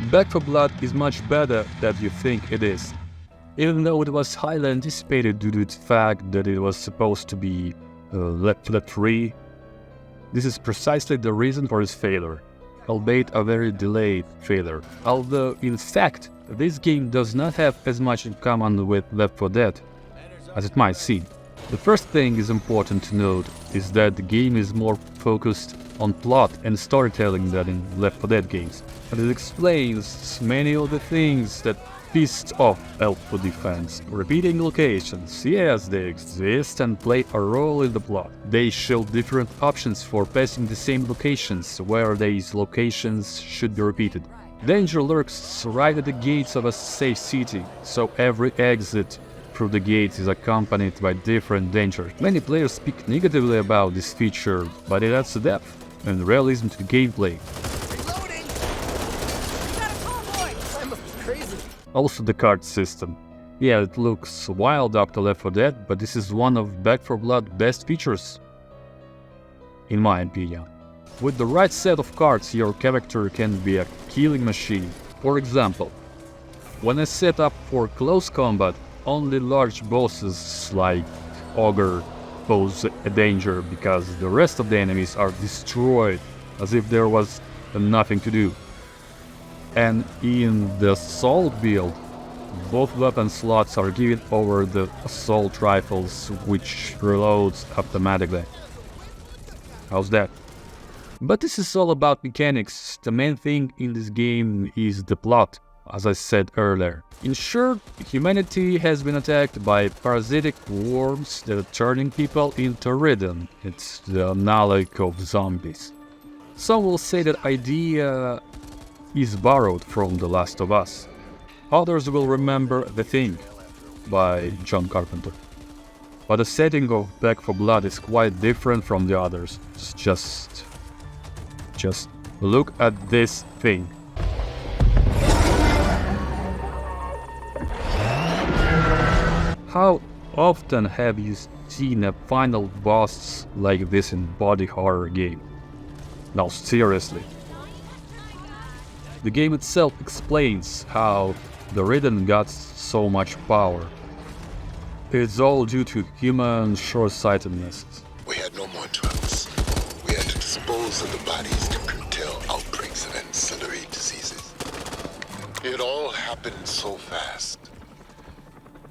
Back 4 Blood is much better than you think it is, even though it was highly anticipated due to the fact that it was supposed to be Left 4 Dead 3. This is precisely the reason for its failure, albeit a very delayed failure. Although, in fact, this game does not have as much in common with Left 4 Dead as it might seem. The first thing is important to note is that the game is more focused on plot and storytelling than in Left 4 Dead games, and it explains many of the things that pissed off Left 4 Dead fans. Repeating locations, yes, they exist and play a role in the plot. They show different options for passing the same locations, where these locations should be repeated. Danger lurks right at the gates of a safe city, so every exit through the gates is accompanied by different dangers. Many players speak negatively about this feature, but it adds depth and realism to the gameplay. Reloading! We got a convoy! I must be crazy. Also the card system. Yeah, it looks wild after Left 4 Dead, but this is one of Back 4 Blood's best features, in my opinion. With the right set of cards, your character can be a killing machine. For example, when I set up for close combat, only large bosses like Ogre pose a danger because the rest of the enemies are destroyed as if there was nothing to do. And in the Assault build, both weapon slots are given over the Assault rifles, which reloads automatically. How's that? But this is all about mechanics. The main thing in this game is the plot, as I said earlier. In short, humanity has been attacked by parasitic worms that are turning people into ridden. It's the analogue of zombies. Some will say that idea is borrowed from The Last of Us. Others will remember The Thing by John Carpenter. But the setting of Back 4 Blood is quite different from the others. Just look at this thing. How often have you seen a final boss like this in body horror game? Now seriously. The game itself explains how the Ridden got so much power. It's all due to human short-sightedness. We had no more drugs. We had to dispose of the bodies to curtail outbreaks of ancillary diseases. It all happened so fast.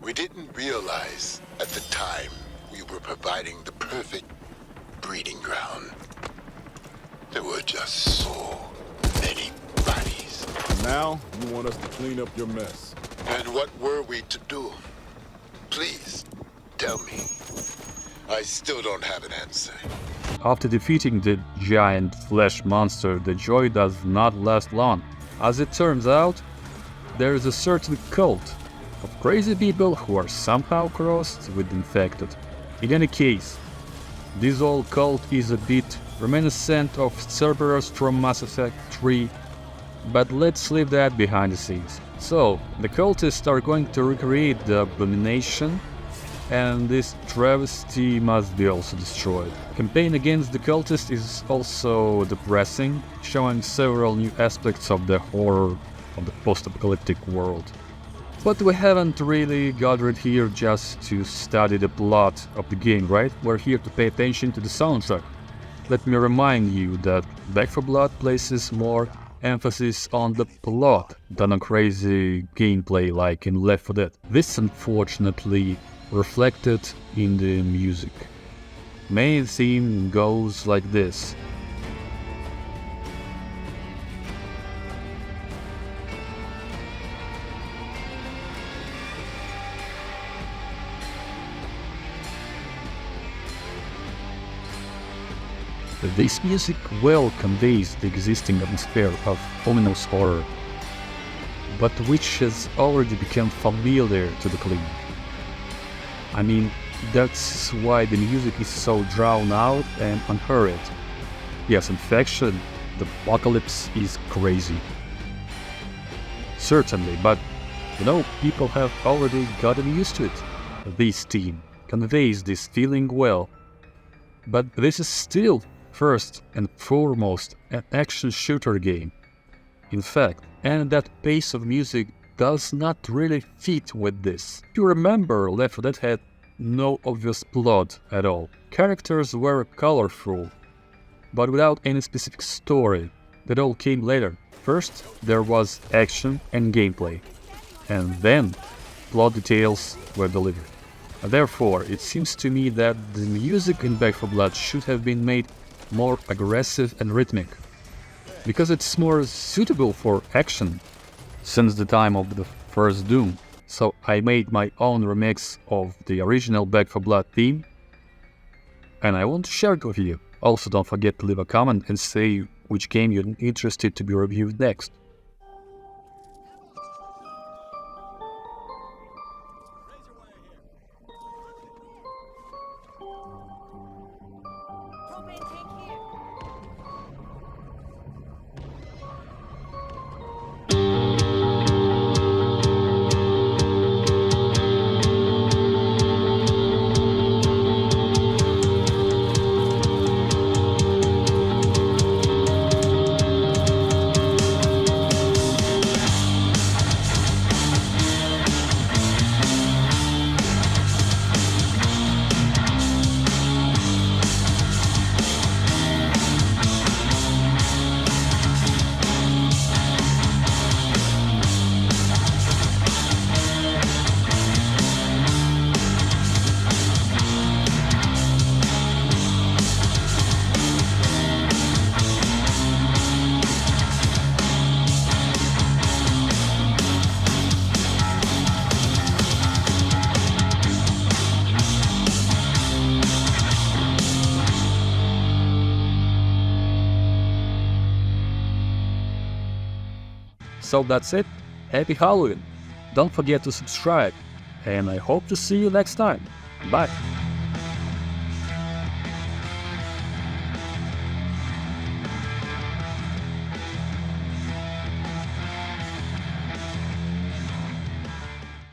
We didn't realize at the time we were providing the perfect breeding ground. There were just so many bodies. Now, you want us to clean up your mess. And what were we to do? Please, tell me. I still don't have an answer. After defeating the giant flesh monster, the joy does not last long. As it turns out, there is a certain cult of crazy people who are somehow crossed with infected. In any case, this old cult is a bit reminiscent of Cerberus from Mass Effect 3, but let's leave that behind the scenes. So, the cultists are going to recreate the abomination, and this travesty must be also destroyed. Campaign against the cultists is also depressing, showing several new aspects of the horror of the post-apocalyptic world. But we haven't really gathered here just to study the plot of the game, right? We're here to pay attention to the soundtrack. Let me remind you that Back 4 Blood places more emphasis on the plot than on crazy gameplay like in Left 4 Dead. This unfortunately reflected in the music. Main theme goes like this. This music well conveys the existing atmosphere of ominous horror, but which has already become familiar to the clean. I mean, that's why the music is so drawn out and unhurried. Yes, infection, the apocalypse is crazy. Certainly, but you know, people have already gotten used to it. This theme conveys this feeling well, but this is still first and foremost an action shooter game. In fact, and that pace of music does not really fit with this. If you remember, Left 4 Dead had no obvious plot at all. Characters were colorful, but without any specific story. That all came later. First, there was action and gameplay, and then plot details were delivered. Therefore, it seems to me that the music in Back 4 Blood should have been made more aggressive and rhythmic, because it's more suitable for action since the time of the first Doom. So I made my own remix of the original Back 4 Blood theme, and I want to share it with you. Also, don't forget to leave a comment and say which game you're interested to be reviewed next. Propane tank here. So that's it. Happy Halloween! Don't forget to subscribe, and I hope to see you next time. Bye!